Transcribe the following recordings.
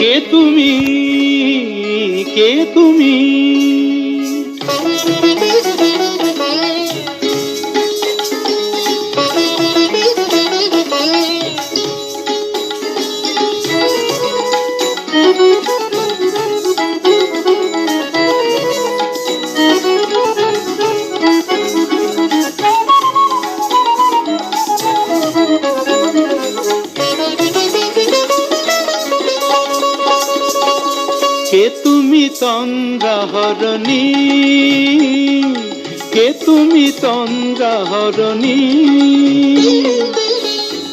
কে তুমি, কে তুমি? কে তুমি তন্দ্রাহরণী, কে তুমি তন্দ্রাহরণী?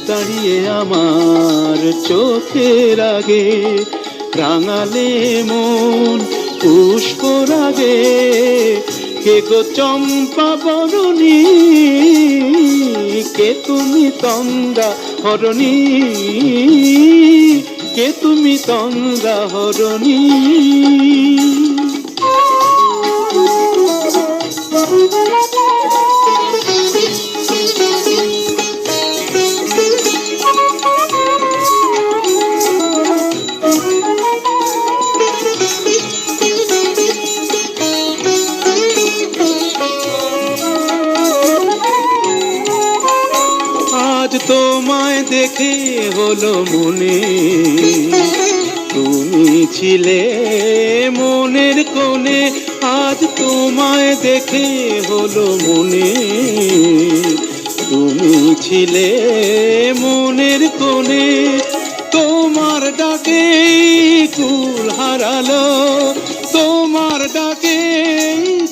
দাঁড়িয়ে আমার চোখের আগে রাঙালে মন পুষ্পরাগে। কে গো চম্পা বরণী, কে তুমি তন্দ্রাহরণী? কে তুমি তন্দ্রাহরণী? আজ তোমায় দেখে হলো মনে, তুমি ছিলে মনের কোণে। আজ তোমায় দেখে হলো মনে, তুমি ছিলে মনের কোণে। তোমার ডাকে কুল হারালো, তোমার ডাকে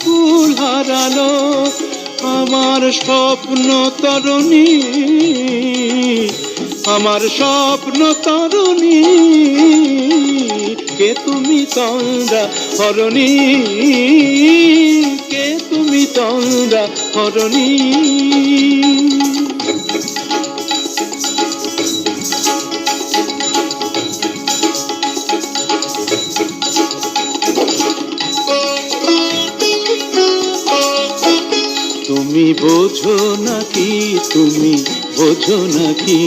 কুল হারালো আমার স্বপ্ন তরুণী, আমার স্বপ্ন তরুণী। কে তুমি তন্দ্রাহরণী, কে তুমি তন্দ্রাহরণী? তুমি বোঝো নাকি, তুমি বোঝো নাকি?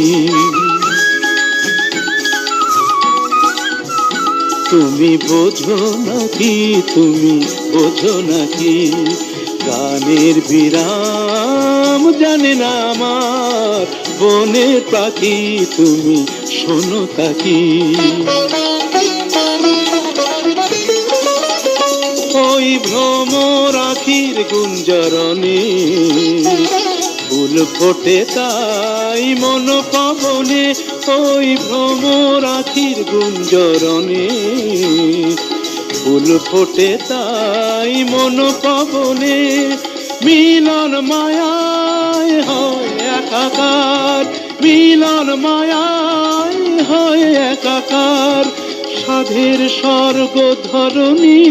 তুমি বোঝো নাকি, তুমি বোঝো নাকি? গানের বিরাম জানে না আমার বনের পাখি, তুমি শোনো তাকি। ওই ভ্রমর আখির গুঞ্জরণে ফুল ফোটে তাই মন পবনে। ওই ভ্রমর আখির গুঞ্জরণে ফুল ফোটে তাই মন পবনে। মিলন মায়ায় হয় একাকার, মিলন মায়ায় হয় একাকার। সাধের স্বর্গ ধরণী,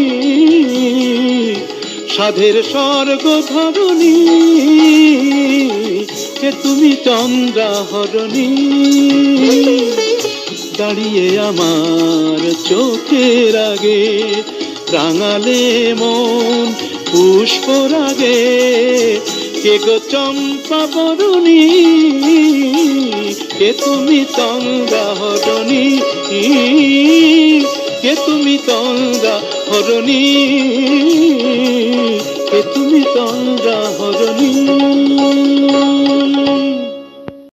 সাধের স্বর্গ ধরণী। কে তুমি তন্দ্রাহরণী? দাঁড়িয়ে আমার চোখের আগে রাঙালে মন পুষ্পরাগে। কে গো চম্পা বরণী, কে তুমি তন্দ্রাহরণী? কে তুমি তন্দ্রাহরণী, কে তুমি তন্দ্রাহরণী?